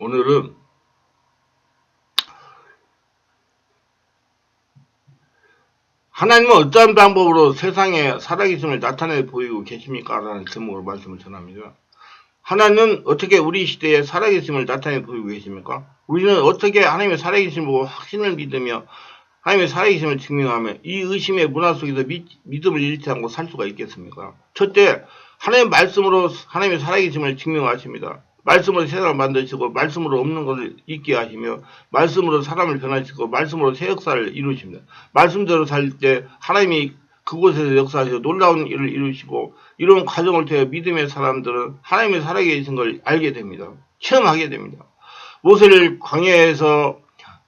오늘은 하나님은 어떠한 방법으로 세상에 살아계심을 나타내 보이고 계십니까? 라는 제목으로 말씀을 전합니다. 하나님은 어떻게 우리 시대에 살아계심을 나타내 보이고 계십니까? 우리는 어떻게 하나님의 살아계심을 보고 확신을 믿으며 하나님의 살아계심을 증명하며 이 의심의 문화 속에서 믿음을 잃지 않고 살 수가 있겠습니까? 첫째, 하나님의 말씀으로 하나님의 살아계심을 증명하십니다. 말씀으로 세상을 만드시고 말씀으로 없는 것을 있게 하시며 말씀으로 사람을 변화시키고 말씀으로 새 역사를 이루십니다. 말씀대로 살 때 하나님이 그곳에서 역사하셔서 놀라운 일을 이루시고 이런 과정을 통해 믿음의 사람들은 하나님의 살아계신 걸 알게 됩니다. 체험하게 됩니다. 모세를 광야에서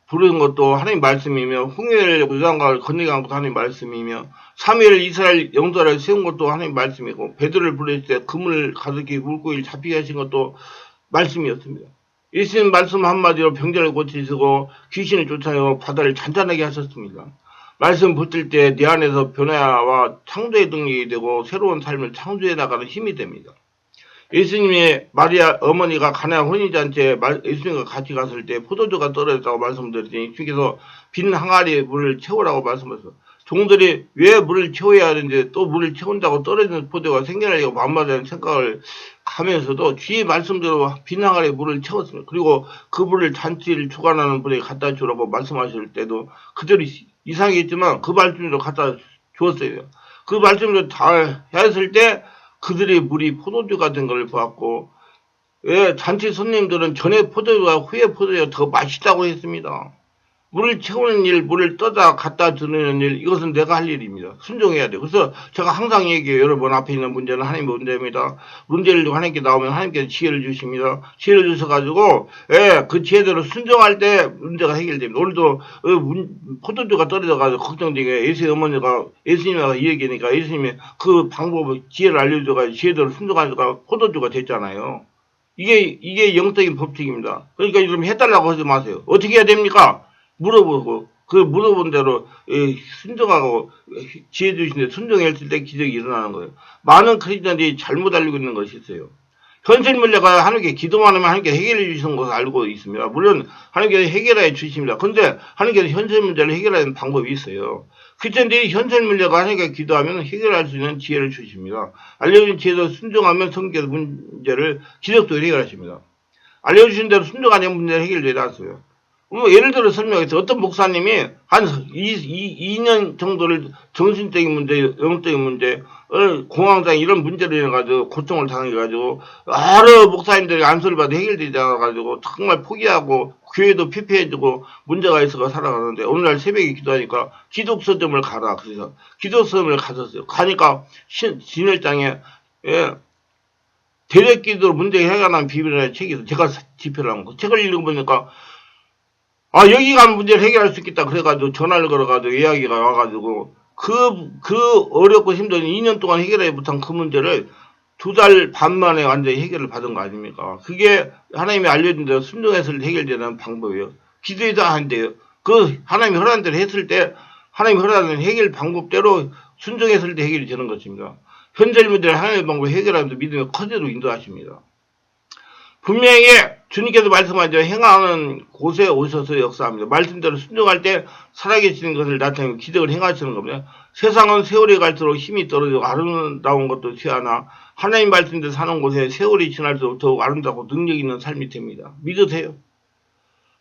부르는 것도 하나님 말씀이며 홍해를 요단강을 건너게 한 것도 하나님 말씀이며 사무엘 이스라엘 영도를 세운 것도 하나님 말씀이고 베드로를 부르실 때 그물 가득히 물고기를 잡히게 하신 것도 말씀이었습니다. 예수님 말씀 한마디로 병자를 고치시고 귀신을 쫓아내고 바다를 잔잔하게 하셨습니다. 말씀 붙들 때 내 안에서 변화와 창조의 능력이 되고 새로운 삶을 창조해 나가는 힘이 됩니다. 예수님의 마리아 어머니가 가나안 혼인잔치에 예수님과 같이 갔을 때 포도주가 떨어졌다고 말씀드렸더니 예수님께서 빈 항아리에 물을 채우라고 말씀하셨어요. 종들이 왜 물을 채워야 하는지 또 물을 채운다고 떨어지는 포도가 생겨나려고 만만한 생각을 하면서도 주의 말씀대로 빈 항아리에 물을 채웠습니다. 그리고 그 물을 잔치를 주관하는 분에게 갖다 주라고 말씀하실 때도 그들이 이상했지만 그 말씀대로 갖다 주었어요. 그 말씀대로 다 했을 때 그들의 물이 포도주가 된 걸 보았고, 예, 잔치 손님들은 전에 포도주가 후에 포도주가 더 맛있다고 했습니다. 물을 채우는 일, 물을 떠다 갖다 주는 일, 이것은 내가 할 일입니다. 순종해야 돼요. 그래서 제가 항상 얘기해요. 여러분 앞에 있는 문제는 하나님의 문제입니다. 문제를 하나님께 나오면 하나님께서 지혜를 주십니다. 지혜를 주셔가지고, 예, 그 지혜대로 순종할 때 문제가 해결됩니다. 오늘도 포도주가 떨어져가지고 걱정되게 예수의 어머니가 예수님과 이 얘기니까 예수님이 그 방법을 지혜를 알려줘가지고 지혜대로 순종하니까 포도주가 됐잖아요. 이게 영적인 법칙입니다. 그러니까 이러면 해달라고 하지 마세요. 어떻게 해야 됩니까? 물어보고 그 물어본 대로 순종하고 지혜 주신데 순종했을 때 기적이 일어나는 거예요. 많은 크리스천들이 잘못 알고 있는 것이 있어요. 현실 문제가 하나님께 기도만 하면 하나님께 해결해 주시는 것을 알고 있습니다. 물론 하나님께서 해결해 주십니다. 그런데 하나님께서 현실 문제를 해결하는 방법이 있어요. 크리스천들이 현실 문제가 하나님께 기도하면 해결할 수 있는 지혜를 주십니다. 알려준 지혜도 순종하면 성경의 문제를 기적도 해결하십니다. 알려주신 대로 순종 안 하면 문제를 해결되지 않았어요. 예를 들어 설명했어요. 어떤 목사님이 한 2년 정도를 정신적인 문제, 영적인 문제, 공황장 이런 문제로 인해가지고 고통을 당해가지고 여러 목사님들이 안수를 받아 해결되지 않아가지고 정말 포기하고 교회도 피폐해지고 문제가 있어서 살아가는데 오늘날 새벽에 기도하니까 기독서점을 가라. 그래서 기독서점을 가졌어요. 가니까 진열장에 예, 대략기도로 문제 해결하는 비밀이라는 책이 있어요. 제가 집필을 한 거. 책을 읽어보니까 여기 가면 문제를 해결할 수 있겠다. 그래가지고 전화를 걸어가지고 이야기가 와가지고 그 어렵고 힘든 2년 동안 해결하지 못한 그 문제를 2달 반 만에 완전히 해결을 받은 거 아닙니까? 그게 하나님이 알려준 대로 순종해서 해결되는 방법이에요. 기도해도 안 돼요. 그 하나님이 허락한 대로 했을 때 하나님이 허락하는 해결 방법대로 순종했을 때 해결이 되는 것입니다. 현재 문제를 하나님의 방법으로 해결하면서 믿음의 커져로 인도하십니다. 분명히 주님께서 말씀하죠. 행하는 곳에 오셔서 역사합니다. 말씀대로 순종할 때 살아계시는 것을 나타내고 기적을 행하시는 겁니다. 세상은 세월이 갈수록 힘이 떨어지고 아름다운 것도 취하나 하나님 말씀대로 사는 곳에 세월이 지날수록 더욱 아름답고 능력 있는 삶이 됩니다. 믿으세요.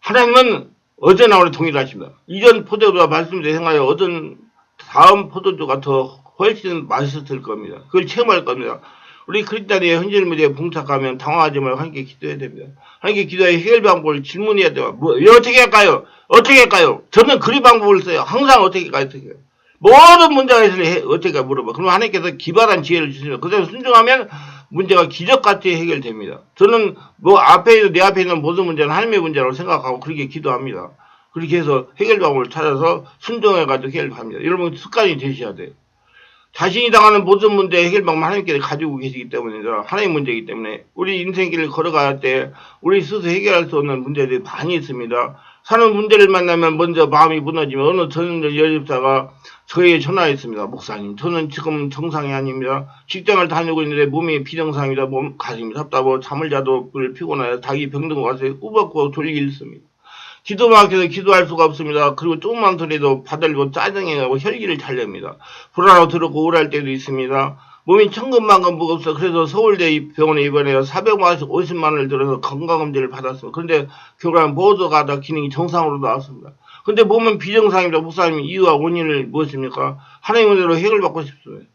하나님은 어제나 오늘 동일하십니다. 이전 포도주가 말씀대로 행하여 얻은 다음 포도주가 더 훨씬 맛있을 겁니다. 그걸 체험할 겁니다. 우리 크리스찬이 현실 문제에 봉착하면 당황하지 말고 하나님께 기도해야 됩니다. 하나님께 기도해 해결 방법을 질문해야 돼요. 어떻게 할까요? 어떻게 할까요? 저는 그리 방법을 써요. 항상 어떻게 할까요? 어떻게 할까요? 모든 문제가 있으면 어떻게 할까요? 물어봐. 그럼 하나님께서 기발한 지혜를 주시면 그대로 순종하면 문제가 기적같이 해결됩니다. 저는 내 앞에 있는 모든 문제는 하나님의 문제라고 생각하고 그렇게 기도합니다. 그렇게 해서 해결 방법을 찾아서 순종해가지고 해결합니다. 여러분 습관이 되셔야 돼요. 자신이 당하는 모든 문제의 해결 방법 하나님께서 가지고 계시기 때문이죠. 하나님의 문제이기 때문에 우리 인생길을 걸어갈 때 우리 스스로 해결할 수 없는 문제들이 많이 있습니다. 사는 문제를 만나면 먼저 마음이 무너지며 어느 전현절 여집사가 저에게 전화했습니다. 목사님, 저는 지금 정상이 아닙니다. 직장을 다니고 있는데 몸이 비정상입니다. 가슴이 답답하고 잠을 자도 피곤하여 닭이 병든 것 같아서 꾸벅꾸벅 졸리기 일습니다. 기도 막혀서 기도할 수가 없습니다. 그리고 조금만 소리도 받들고 짜증이 나고 혈기를 달렵니다. 불안하고 더럽고 우울할 때도 있습니다. 몸이 천근만근 무겁서 그래서 서울대 병원에 입원해서 450만 원을 들어서 건강검진을 받았습니다. 그런데 결과는 모두가 다 기능이 정상으로 나왔습니다. 근데 몸은 비정상입니다. 목사님, 이유와 원인을 무엇입니까? 하나님의 은혜로 해결받고 싶습니다.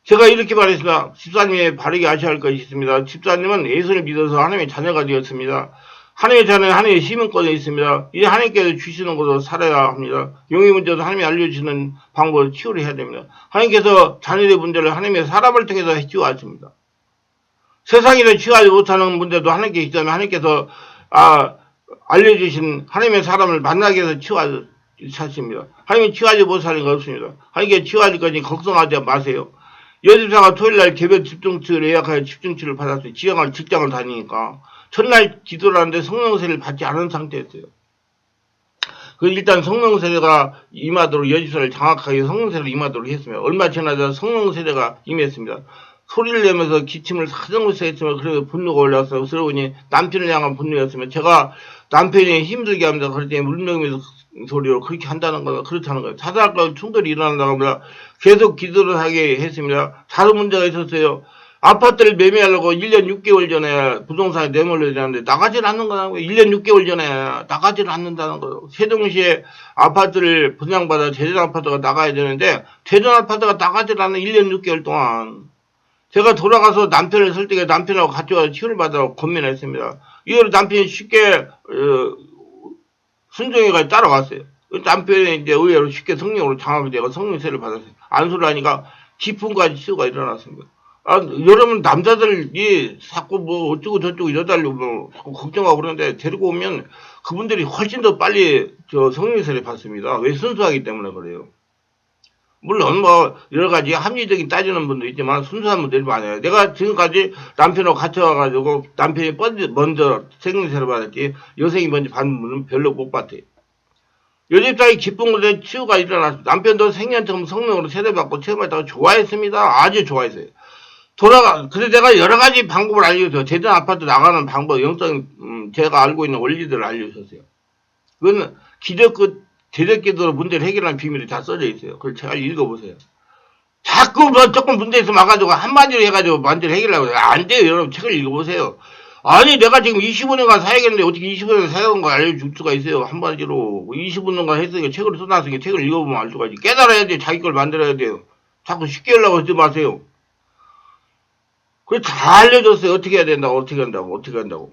제가 이렇게 말했습니다. 집사님의 바르게 아셔야 할 것이 있습니다. 집사님은 예수를 믿어서 하나님의 자녀가 되었습니다. 하나님의 자녀는 하나님의 시민권에 있습니다. 이제 하나님께서 주시는 것으로 살아야 합니다. 용의 문제도 하나님이 알려주시는 방법을 치유를 해야 됩니다. 하나님께서 자녀의 문제를 하나님의 사람을 통해서 치유하십니다. 세상에서 치유하지 못하는 문제도 하나님께 있다면 하나님께서 알려주신 하나님의 사람을 만나게 해서 치유하십니다. 하나님이 치유하지 못하는 거 없습니다. 하나님께 치유하실 거니 걱정하지 마세요. 여집사가 토요일날 개별 집중치료를 예약하여 집중치료를 받았어요. 직장을 다니니까. 첫날 기도를 하는데 성령세례를 받지 않은 상태였어요. 일단 성령세례가 임하도록 여집사를 장악하게 성령세례를 임하도록 했습니다. 얼마 지나자 성령세례가 임했습니다. 소리를 내면서 기침을 사정없이 했으면 그래도 분노가 올라왔어요. 그러니 남편을 향한 분노였으면 제가 남편이 힘들게 합니다. 그랬더니 물명면서 소리로 그렇게 한다는 거다. 그렇다는 거예요. 사단과 충돌이 일어난다고 합니다. 계속 기도를 하게 했습니다. 다른 문제가 있었어요. 아파트를 매매하려고 1년 6개월 전에 부동산에 내몰려야 되는데 나가질 않는 거라는 거예요. 1년 6개월 전에 나가질 않는다는 거예요. 세종시에 아파트를 분양받아 대전 아파트가 나가야 되는데 대전 아파트가 나가질 않는 1년 6개월 동안 제가 돌아가서 남편을 설득해 남편하고 같이 와서 치료를 받으라고 권면했습니다. 이걸 남편이 쉽게 순종해가지고 따라갔어요. 남편이 이제 의외로 쉽게 성령으로 장악이 되고 성령세를 받았어요. 안수를 하니까 기쁨까지 치유가 일어났습니다. 여러분, 남자들이 자꾸 뭐 어쩌고 저쩌고 이러달라고 뭐 자꾸 걱정하고 그러는데 데리고 오면 그분들이 훨씬 더 빨리 성령세를 받습니다. 왜? 순수하기 때문에 그래요. 물론 뭐 여러 가지 합리적인 따지는 분도 있지만 순수한 분들이 많아요. 내가 지금까지 남편하고 같이 와가지고 남편이 먼저 성령세를 받았지 여성이 먼저 받는 분은 별로 못 봤대요. 여집사의 기쁜 곳에 치유가 일어났습니다. 남편도 생년처럼 성령으로 세례받고 체험했다고 좋아했습니다. 아주 좋아했어요. 그래서 내가 여러 가지 방법을 알려줬어요. 대전 아파트 나가는 방법, 제가 알고 있는 원리들을 알려줬어요. 그건 대적기도로 문제를 해결하는 비밀이 다 써져 있어요. 그걸 제가 읽어보세요. 자꾸 뭐 조금 문제 있으면 와가지고 한마디로 해가지고 문제를 해결하려고 해요. 안 돼요. 여러분 책을 읽어보세요. 아니 내가 지금 25년간 사역했는데 어떻게 25년 사역한 거 알려줄 수가 있어요. 한마디로 25년간 했으니까 책을 써놨으니까 책을 읽어보면 알 수가 있지. 깨달아야 돼요. 자기 걸 만들어야 돼요. 자꾸 쉽게 하려고 하지 마세요. 그래 다 알려줬어요. 어떻게 해야 된다고 어떻게 한다고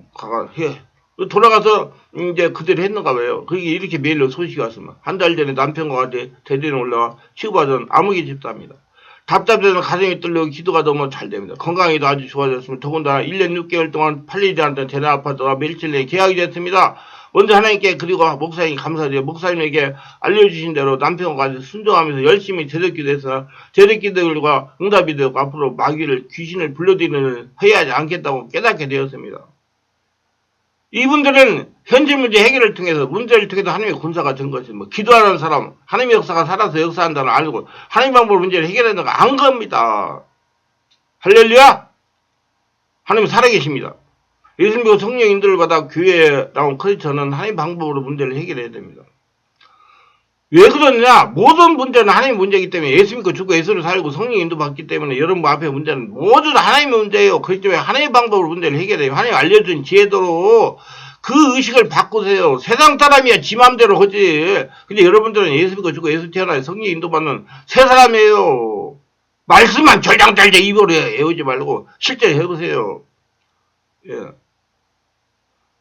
해. 돌아가서 이제 그대로 했는가 봐요. 그게 이렇게 메일로 소식이 왔으면 한 달 전에 남편과 같이 대전에 올라와 치유받은 아무개 집사입니다. 답답해서 가정이 떨리고 기도가 너무 잘 됩니다. 건강에도 아주 좋아졌습니다. 더군다나 1년 6개월 동안 팔리지 않던 대전 아파트가 며칠 내에 계약이 됐습니다. 먼저 하나님께 그리고 목사님 감사드려요. 목사님에게 알려주신 대로 남편과 같이 순종하면서 열심히 제덕기도해서 제덕기도가 응답이 되고 앞으로 마귀를 귀신을 불러들이는 해야지 않겠다고 깨닫게 되었습니다. 이분들은 현실 문제 해결을 통해서 문제를 통해서 하나님의 군사가 된 것이 뭐 기도하는 사람 하나님의 역사가 살아서 역사한다는 알고 하나님 방법으로 문제를 해결한다는 거 안 겁니다. 할렐루야. 하나님 살아계십니다. 예수 믿고 성령 인도를 받아 교회에 나온 크리스천은 하나님 방법으로 문제를 해결해야 됩니다. 왜 그러느냐? 모든 문제는 하나님 문제이기 때문에 예수 믿고 죽고 예수를 살고 성령 인도 받기 때문에 여러분 앞에 문제는 모두 다 하나님의 문제예요. 그렇기 때문에 하나님 방법으로 문제를 해결해요. 하나님 알려준 지혜대로 그 의식을 바꾸세요. 세상 사람이야 지 맘대로 하지. 근데 여러분들은 예수 믿고 죽고 예수 태어나요. 성령 인도 받는 새 사람이에요. 말씀만 절장절장 입으로 외우지 말고 실제로 해보세요. 예.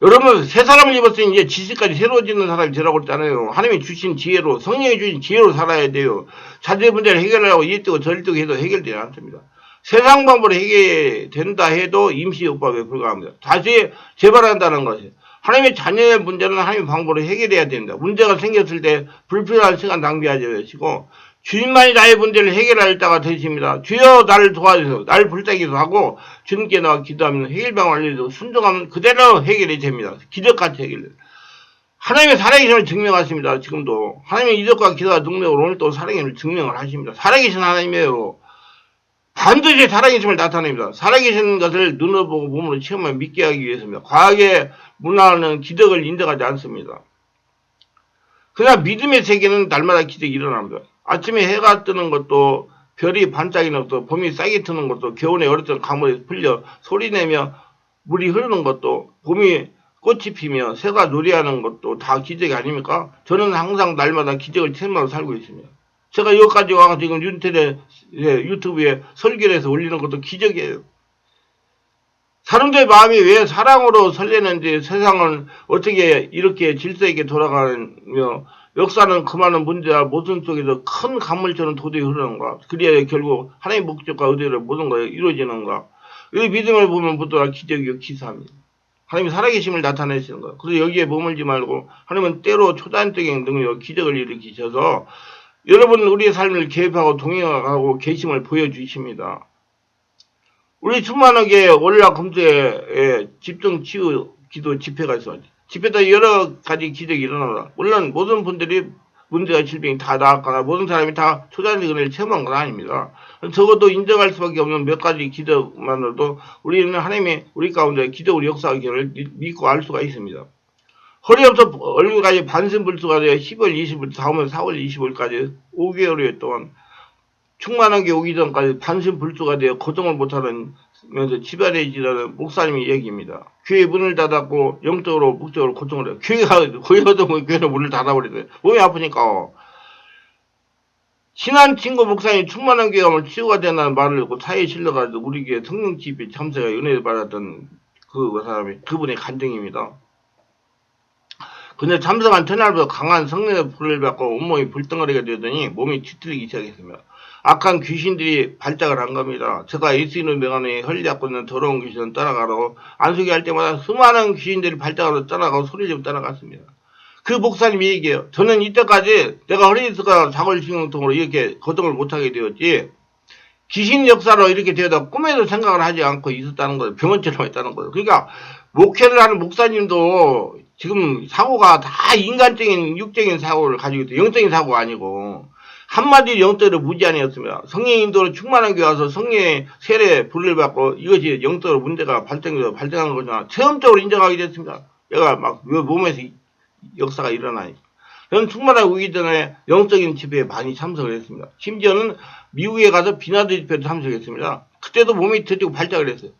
여러분 새 사람을 입었으니 이제 지식까지 새로워지는 사람이 되라고 했잖아요. 하나님이 주신 지혜로 성령이 주신 지혜로 살아야 돼요. 자녀의 문제를 해결하려고 이뜨고 저리뜨고 해도 해결되지 않습니다. 세상 방법으로 해결된다 해도 임시요법에 불과합니다. 다시 재발한다는 것이 하나님의 자녀의 문제는 하나님의 방법으로 해결해야 됩니다. 문제가 생겼을 때 불필요한 시간 낭비하지 마시고 주님만이 나의 문제를 해결할 자가 되십니다. 주여 나를 도와주세요. 나를 불쌍히도 하고 주님께 나와 기도하면 해결방을 알려주고 순종하면 그대로 해결이 됩니다. 기적같이 해결돼요. 하나님의 살아계심을 증명하십니다. 지금도 하나님의 이적과 기도와 능력으로 오늘 또 살아계심을 증명을 하십니다. 살아계신 하나님이에요. 반드시 살아계심을 나타냅니다. 살아계신 것을 눈으로 보고 몸으로 체험하며 믿게 하기 위해서입니다. 과학의 문화는 기적을 인정하지 않습니다. 그러나 믿음의 세계는 날마다 기적이 일어납니다. 아침에 해가 뜨는 것도, 별이 반짝이는 것도, 봄이 싹이 트는 것도, 겨울에 어렸던 가물이 풀려 소리내며 물이 흐르는 것도, 봄이 꽃이 피며 새가 노래하는 것도 다 기적이 아닙니까? 저는 항상 날마다 기적을 체험하고 살고 있습니다. 제가 여기까지 와서 지금 유튜브에 설교를 해서 올리는 것도 기적이에요. 사람들의 마음이 왜 사랑으로 설레는지, 세상은 어떻게 이렇게 질서 있게 돌아가며 역사는 그 많은 문제와 모순 속에서 큰 강물처럼 도저히 흐르는가? 그래야 결국 하나님의 목적과 의도로 모든 것이 이루어지는가? 이 믿음을 보면 모두가 기적이요 기사합니다. 하나님이 살아계심을 나타내시는 거예요. 그래서 여기에 머물지 말고 하나님은 때로 초단적인 능력, 기적을 일으키셔서 여러분 우리의 삶을 개입하고 동행하고 계심을 보여주십니다. 우리 충만하게 월화 금수에 집중 치유 기도 집회가 있어요. 집회도 여러 가지 기적이 일어납니다. 물론 모든 분들이 문제와 질병이 다 나았거나 모든 사람이 다 초자연의 은혜를 체험한 건 아닙니다. 적어도 인정할 수밖에 없는 몇 가지 기적만으로도 우리는 하나님의 우리 가운데 기적으로 역사하기를 믿고 알 수가 있습니다. 허리 없어 얼굴까지 반신불수가 되어 10월 20일 다음은 4월 25일까지 5개월여 동안 충만하게 오기 전까지 반신불수가 되어 거동을 못하면서 집안해지라는 목사님이 얘기입니다. 교회 문을 닫았고 영적으로 목적으로 고통을 해요. 교회가 교회를 문을 닫아버리더래. 몸이 아프니까. 친한 친구 목사님이 충만한 교회 가면 치유가 된다는 말을 듣고 사이에 실려가지고 우리 교회 성령 집회 참석에 은혜를 받았던 그 사람이 그분의 간증입니다. 근데 참석한 전날부터 강한 성령의 불을 받고 온몸이 불덩어리가 되더니 몸이 뒤틀리기 시작했습니다. 악한 귀신들이 발작을 한 겁니다. 제가 예수님의 명안에 헐리 잡고 있는 더러운 귀신을 떠나가라고 안수기 할 때마다 수많은 귀신들이 발작하러 떠나가고 소리를 떠나갔습니다. 그 목사님이 얘기해요. 저는 이때까지 내가 허리디스크와 사골신경통으로 이렇게 거동을 못하게 되었지 귀신 역사로 이렇게 되어도 꿈에도 생각을 하지 않고 있었다는 거예요. 병원처럼 했다는 거예요. 그러니까 목회를 하는 목사님도 지금 사고가 다 인간적인 육적인 사고를 가지고 있어요. 영적인 사고가 아니고 한마디로 영적으로 무지한이었습니다. 성령의 인도로 충만한 교회 와서 성령의 세례 불을 받고 이것이 영적으로 문제가 발생한 거지만 체험적으로 인정하게 됐습니다. 얘가 막 몸에서 역사가 일어나니까. 저는 충만하게 오기 전에 영적인 집회에 많이 참석을 했습니다. 심지어는 미국에 가서 비나드 집회도 참석했습니다. 그때도 몸이 터지고 발작을 했어요.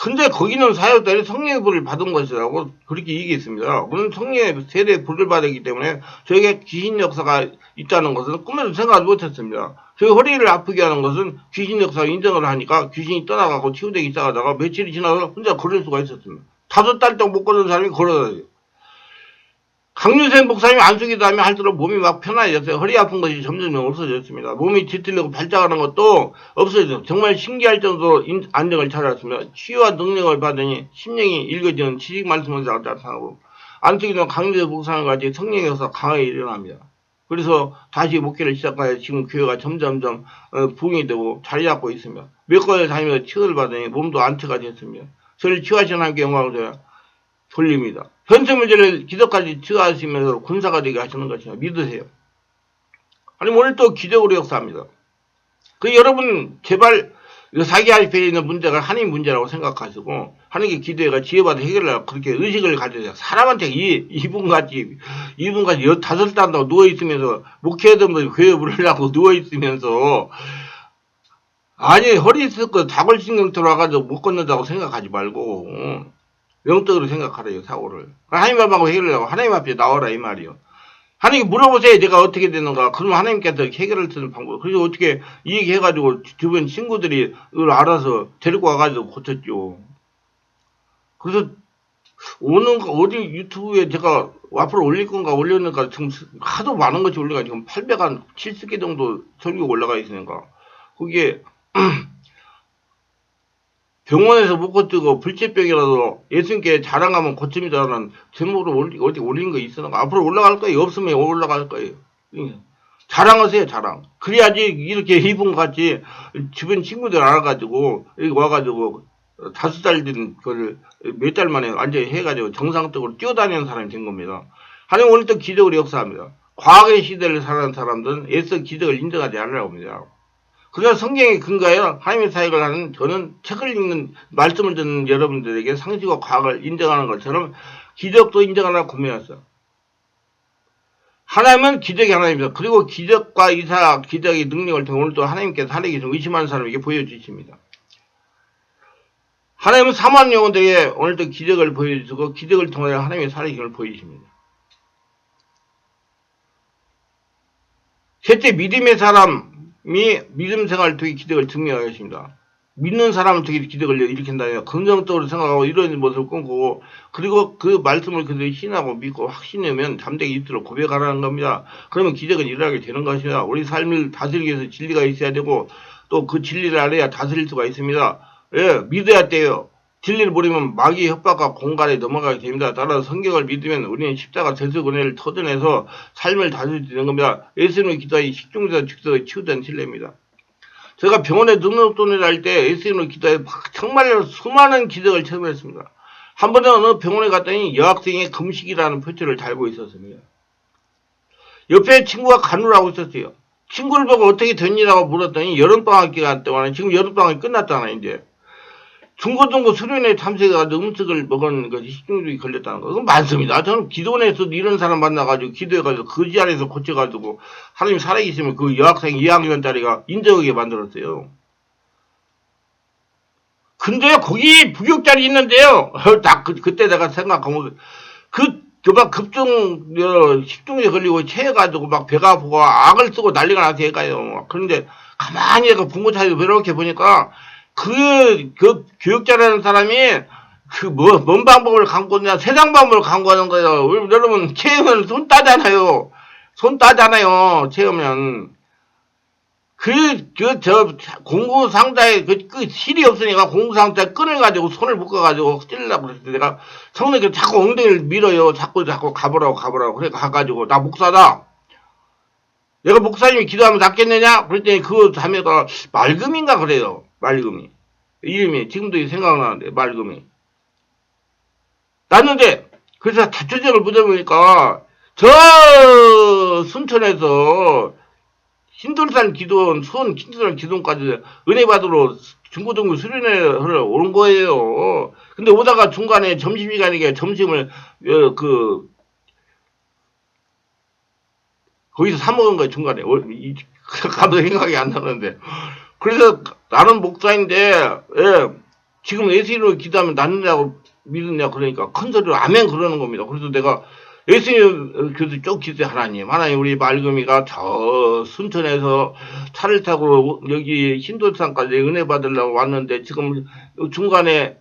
근데 거기는 사역자들이 성령의 불을 받은 것이라고 그렇게 얘기했습니다. 우리는 성령의 세례 불을 받았기 때문에 저에게 귀신 역사가 있다는 것은 꿈에도 생각 못했습니다. 저희 허리를 아프게 하는 것은 귀신 역사가 인정을 하니까 귀신이 떠나가고 치유되기 시작하다가 며칠이 지나서 혼자 걸을 수가 있었습니다. 5달 동안 못 걷는 사람이 걸어다녀요. 강유생 목사님이 안수기도 하면 할수록 몸이 막 편안해졌어요. 허리 아픈 것이 점점 없어졌습니다. 몸이 뒤틀리고 발작하는 것도 없어졌어요. 정말 신기할 정도로 안정을 찾았습니다. 치유와 능력을 받으니 심령이 읽어지는 지식 말씀을 나타나고 안수기도 강유생 목사님과 같이 성령의 역사가 강하게 일어납니다. 그래서 다시 목회를 시작하여 지금 교회가 점점점 부흥이 되고 자리 잡고 있습니다. 몇 번을 다니면서 치유를 받으니 몸도 안처가 됐습니다. 저를 치유하시는 하나님께 영광을 드려 돌립니다. 현재 문제를 기도까지 치유하시면서 군사가 되게 하시는 것이냐 믿으세요. 아니 오늘 또 기적으로 역사합니다. 그 여러분 제발 사기 앞에 있는 문제가 하나님 문제라고 생각하시고 하나님께 기도해가 지혜받아 해결하라고 그렇게 의식을 가져야 사람한테 이분같이 5달 한다고 누워있으면서 목회하던 분 교회 부르려고 누워있으면서 아니 허리 썩고 다골신경 들어와가지고 못 걷는다고 생각하지 말고 영적으로 생각하래요, 사고를. 하나님 앞하고 해결하려고 하나님 앞에 나와라, 이 말이요. 하나님 물어보세요, 내가 어떻게 되는가. 그러면 하나님께서 해결을 쓰는 방법. 그래서 어떻게 얘기해가지고 주변 친구들이 이걸 알아서 데리고 와가지고 고쳤죠. 그래서 어디 유튜브에 제가 앞으로 올릴 건가 올렸는가 지금 하도 많은 것이 올라가 지금 870개 정도 설교가 올라가 있으니까. 그게 병원에서 못 고치고 불치병이라도 예수님께 자랑하면 고칩니다라는 제목으로 어디 올린 거 있으나 앞으로 올라갈 거예요. 없으면 올라갈 거예요. 자랑하세요, 자랑. 그래야지 이렇게 이분같이 주변 친구들 알아가지고 여기 와가지고 5달 된 거를 몇 달 만에 완전히 해가지고 정상적으로 뛰어다니는 사람이 된 겁니다. 하나님 오늘도 기적을 역사합니다. 과거의 시대를 살아가는 사람들은 애써 기적을 인정하지 않으라고 합니다. 그래서 성경에 근거하여 하나님의 사역을 하는 저는 책을 읽는 말씀을 듣는 여러분들에게 상식과 과학을 인정하는 것처럼 기적도 인정하라고 고민했어요. 하나님은 기적이 하나님입니다. 그리고 기적과 이사 기적의 능력을 통해 오늘도 하나님께서 하나님께 좀 의심하는 사람에게 보여주십니다. 하나님은 사모하는 영혼들에게 오늘도 기적을 보여주시고 기적을 통해 하나님의 살아계심을 보여주십니다. 셋째, 믿음의 사람이 믿음 생활을 통해 기적을 증명하겠습니다. 믿는 사람을 통해 기적을 일으킨다면 긍정적으로 생각하고 이런 모습을 꿈꾸고 그리고 그 말씀을 그들이 신하고 믿고 확신하면 잠대기 있도록 고백하라는 겁니다. 그러면 기적은 일어나게 되는 것입니다. 우리 삶을 다스리기 위해서 진리가 있어야 되고 또 그 진리를 알아야 다스릴 수가 있습니다. 예, 믿어야 돼요. 진리를 모르면 마귀의 협박과 공간에 넘어가게 됩니다. 따라서 성경을 믿으면 우리는 십자가 대속 은혜를 터전해서 삶을 다스릴 수 있는 겁니다. 예수님의 기도하여 식중에서 즉석에 치유된 진리입니다. 제가 병원에 능력돈을 할 때 예수님을 기도해 정말 수많은 기적을 체험했습니다. 한 번은 어느 병원에 갔더니 여학생의 금식이라는 표지를 달고 있었습니다. 옆에 친구가 간호를 하고 있었어요. 친구를 보고 어떻게 됐니라고 물었더니 여름방학 기간 동안에 지금 여름방학이 끝났잖아요. 이제 중고등부 수련회 참석해가지고 음식을 먹은 것이 식중독이 걸렸다는 거. 그건 많습니다. 저는 기도원에서 이런 사람 만나가지고 기도해가지고 그 자리에서 고쳐가지고 하나님 살아계시면 그 여학생 2학년짜리가 인정하게 만들었어요. 근데 거기 부교자리 있는데요. 딱 그때 내가 생각하면 막 식중독에 걸리고 체해가지고 막 배가 아프고 악을 쓰고 난리가 나서 얘가요. 그런데 가만히 내가 부모 차이도 이렇게 보니까 그 교육자라는 사람이 뭔 방법을 강구하냐, 세상 방법을 강구하는 거예요. 여러분, 체험은 손 따잖아요. 체험은. 공구상자에 실이 없으니까 공구상자에 끈을 가지고 손을 묶어가지고 찔러려고 그랬을 때 내가 성령께 자꾸 엉덩이를 밀어요. 자꾸 가보라고. 그래, 가가지고, 나 목사다. 내가 목사님이 기도하면 낫겠느냐? 그랬더니 그 자매가 말금인가 그래요. 말금이. 이름이 지금도 생각나는데 말금이. 났는데 그래서 자초정을 묻어보니까 저 순천에서 신돌산 기도원 신돌산 기도원까지 은혜 받으러 중고등부 수련회를 오는 거예요. 근데 오다가 중간에 점심시간이게 점심을 거기서 사 먹은 거예요. 중간에 가도 생각이 안 나는데. 그래서 나는 목사인데 지금 예수님으로 기도하면 낫느냐고 믿느냐 그러니까 큰 소리로 아멘 그러는 겁니다. 그래서 내가 예수님 그래서 쭉 기도해. 하나님 우리 말금이가 저 순천에서 차를 타고 여기 신도산까지 은혜 받으려고 왔는데 지금 중간에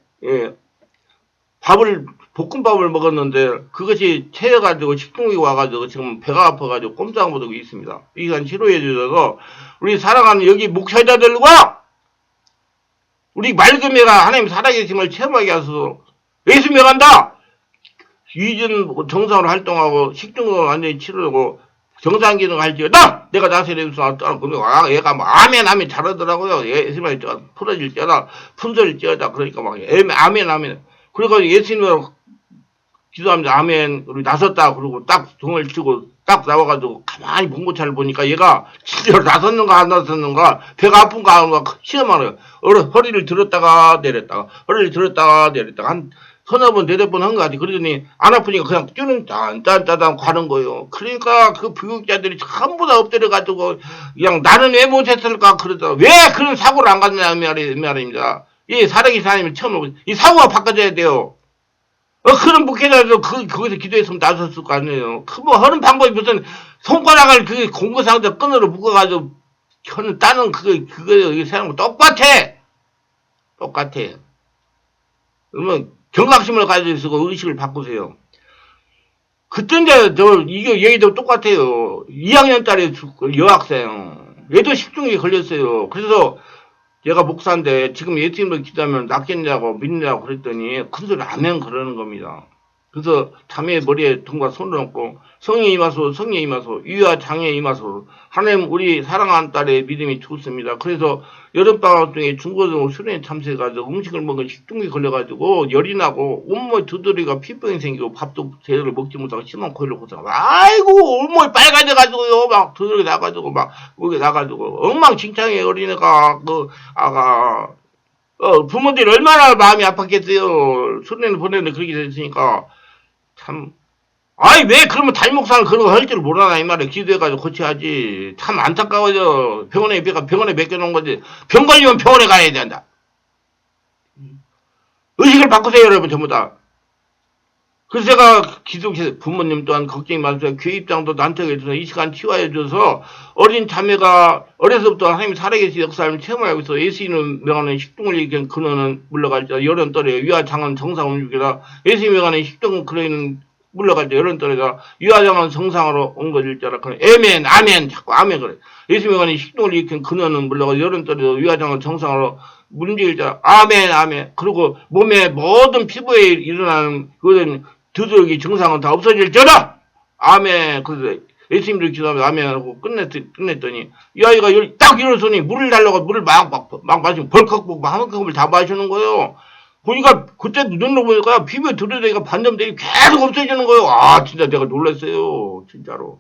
볶음밥을 먹었는데 그것이 체해가지고 식중독이 와가지고 지금 배가 아파가지고 꼼짝 못하고 있습니다. 이건 치료해 주셔서 우리 사랑하는 여기 목사자들과 우리 말금이가 하나님 살아계심을 체험하게 하소서. 예수 명한다. 이전 정상으로 활동하고 식중독을 완전히 치료하고 정상기능 할지어다. 내가 나세례에서 그러면 얘가 뭐 아멘 잘하더라고요. 예수님이 풀어질지어다 품절일지어다. 그러니까 막 아멘. 그래서 예수님으로 기도합니다. 아멘. 우리 나섰다. 그러고 딱 등을 치고 딱 나와가지고 가만히 봉고차를 보니까 얘가 진짜로 나섰는가 안 나섰는가 배가 아픈가 안 아픈가 시험하는 허리를 들었다가 내렸다가 한 서너 번 네댓 번 한 거 같아. 그러더니 안 아프니까 그냥 뛰는 딴딴딴 가는 거예요. 그러니까 그 교육자들이 전부 다 엎드려가지고 그냥 나는 왜 못했을까 그러더라. 왜 그런 사고를 안 갔느냐 말입니다. 이 살아계신 하나님을 처음 이 사고가 바꿔져야 돼요. 그런 목회자도 거기서 기도했으면 나섰을 거 아니에요. 하는 방법이 무슨 손가락을 공구상자 끈으로 묶어가지고 따는 그거 생각하면 똑같아. 그러면 경각심을 가지고 의식을 바꾸세요. 그때 이제 이게 얘기도 똑같아요. 2학년짜리 여학생. 얘도 식중독에 걸렸어요. 그래서 얘가 목사인데 지금 예수님을 기도하면 낫겠냐고 믿냐고 그랬더니 큰 소리 아멘 그러는 겁니다. 그래서 자매의 머리에 등과 손을 얹고 성령이 임하소 성령이 임하소 위와 장에 임하소. 하나님 우리 사랑하는 딸의 믿음이 좋습니다. 그래서 여름방학 중에 중고등 수련회 참석해가지고 음식을 먹은 식중독이 걸려가지고 열이 나고 온몸에 두드리가 피부염이 생기고 밥도 제대로 먹지 못하고 심한 코일로 고생. 아이고 온몸이 빨개져가지고요 막 두드리 나가지고 막 목에 나가지고 엉망진창에 어린애가 그 아가 부모들이 얼마나 마음이 아팠겠어요. 수련회 보내는데 그렇게 됐으니까 참. 아이, 왜 그러면 담임목사는 그런 거 할 줄 모르나, 이 말에 기도해가지고 고쳐야지. 참 안타까워져. 병원에 맡겨놓은 거지. 병 걸리면 병원에 가야 된다. 의식을 바꾸세요, 여러분, 전부 다. 그래서 제가 기독교 부모님 또한 걱정이 많으세요. 교회 입장도 난처해져서 이 시간 치유해줘서 어린 자매가 어려서부터 하나님 살아계신 역사를 체험하고 있어. 예수님을 명하는 식동을 일으킨 근원은 물러갈지라 열은 떨어요. 위와 장은 정상 움직이라. 예수님을 명하는 식동 근원은 물러갈 때 열은 떨어져 위와 장은 정상으로 온 것일지라. 아멘 아멘 자꾸 아멘 그래. 예수님을 명하는 식동을 일으킨 근원은 물러가 열은 떨어져 위와 장은 정상으로 문제일지라. 아멘 아멘. 그리고 몸의 모든 피부에 일어나는 그것은 두들기 증상은 다 없어질지어다. 아멘. 그래서 예수님도 기도하면 아멘 하고 끝냈더니 이 아이가 딱 일어서니 물을 달라고 물을 막 마시면 벌컥 막 한 컵을 다 마시는 거예요. 보니까 그때 눈으로 보니까 피부에 두드러기가 반점들이 계속 없어지는 거예요. 아 진짜 내가 놀랐어요. 진짜로.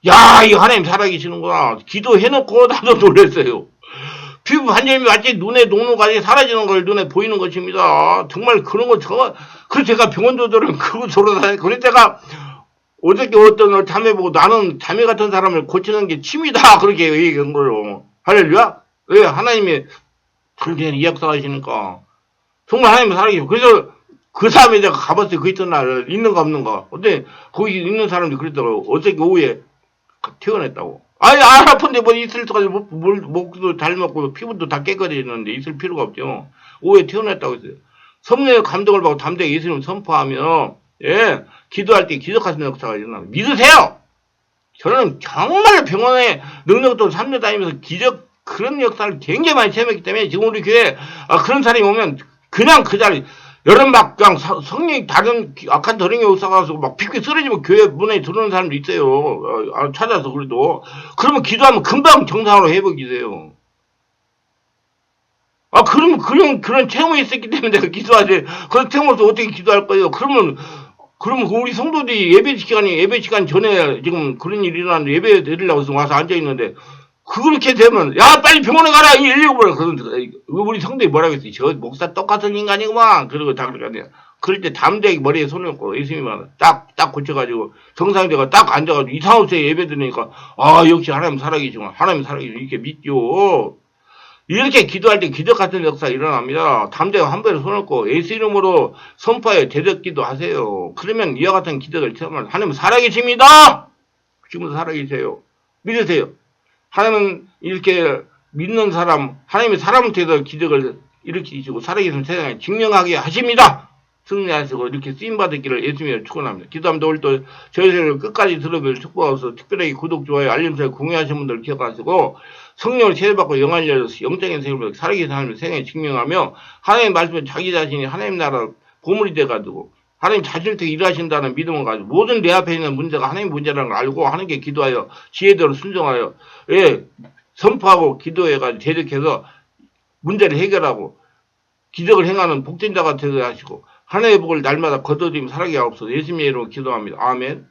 야 이 하나님 살아계시는구나. 기도해놓고 나도 놀랐어요. 피부 반점이 완전히 눈에 녹록하게 사라지는 걸 눈에 보이는 것입니다. 정말 그런 거 정말 그래서 제가 병원도들은 그거 돌아다니고 그래서 제가 어저께 어떤 자매 보고 나는 자매 같은 사람을 고치는 게 취미다 그렇게 얘기한 거예요. 할렐루야? 왜 하나님이 그렇게 이야기하시니까 정말 하나님이 살아계시고 그래서 그 사람이 내가 가봤어요. 그 있던 날 있는가 없는가. 근데 거기 있는 사람들이 그랬더라고. 어저께 오후에 퇴원했다고. 아니 안 아픈데 뭐 있을 때까지 목도 잘 먹고 피부도 다 깨끗해지는데 있을 필요가 없죠. 오후에 퇴원했다고 했어요. 성령의 감동을 받고 담대히 예수님을 선포하며 예 기도할 때 기적하시는 역사가 일어납니다. 믿으세요. 저는 정말 병원에 능력도 3년 다니면서 기적 그런 역사를 굉장히 많이 체험했기 때문에 지금 우리 교회에 그런 사람이 오면 그냥 그 자리 여름 막 그냥 성령이 다른 악한 더령이 오사가서 막 피피 쓰러지면 교회 문에 들어오는 사람도 있어요. 찾아서 그래도 그러면 기도하면 금방 정상으로 회복이 돼요. 그러면 그런 체험이 있었기 때문에 내가 기도하지. 그런 체험 없어 어떻게 기도할 거예요? 그러면 우리 성도들이 예배 시간 전에 지금 그런 일이 일어났는데 예배 드리려고 해서 와서 앉아있는데, 그렇게 되면, 야, 빨리 병원에 가라! 이 읽어버려. 우리 성도들이 뭐라고 했어요? 저 목사 똑같은 인간이구만. 그러고 다 그러거든요. 그럴 때 담대하게 머리에 손을 얹고 예수님은 딱 고쳐가지고 정상대가 딱 앉아가지고 이상없이 예배 드리니까, 역시 하나님 살아계시구나. 하나님 살아계시구나. 이렇게 믿죠. 이렇게 기도할 때 기적 같은 역사가 일어납니다. 담대하게 한 번에 손을 얹고 예수 이름으로 선포하여 대적기도 하세요. 그러면 이와 같은 기적을 체험하면 하나님은 살아계십니다. 지금도 살아계세요. 믿으세요. 하나님은 이렇게 믿는 사람, 하나님의 사람을 통해서 기적을 일으키시고 살아계신 세상에 증명하게 하십니다. 승리하시고 이렇게 쓰임받았기를 예수님을 축원합니다. 기도합니다. 오늘 또 저희를 끝까지 들어볼 축복하셔서 특별하게 구독, 좋아요, 알림 설정 공유하신 분들 기억하시고 성령을 세례받고 영안을 열어서 영적인 세계로 살아계신 하나님을 세상에 증명하며 하나님의 말씀은 자기 자신이 하나님 나라 보물이 돼가지고 하나님 자신을 통해 일하신다는 믿음을 가지고 모든 내 앞에 있는 문제가 하나님 문제라는 걸 알고 하나님께 기도하여 지혜대로 순종하여 선포하고 기도해가지고 대적해서 문제를 해결하고 기적을 행하는 복된 자가 되게 하시고 하나님의 복을 날마다 거둬들이며 살아게 하옵소서. 예수님의 이름으로 기도합니다. 아멘.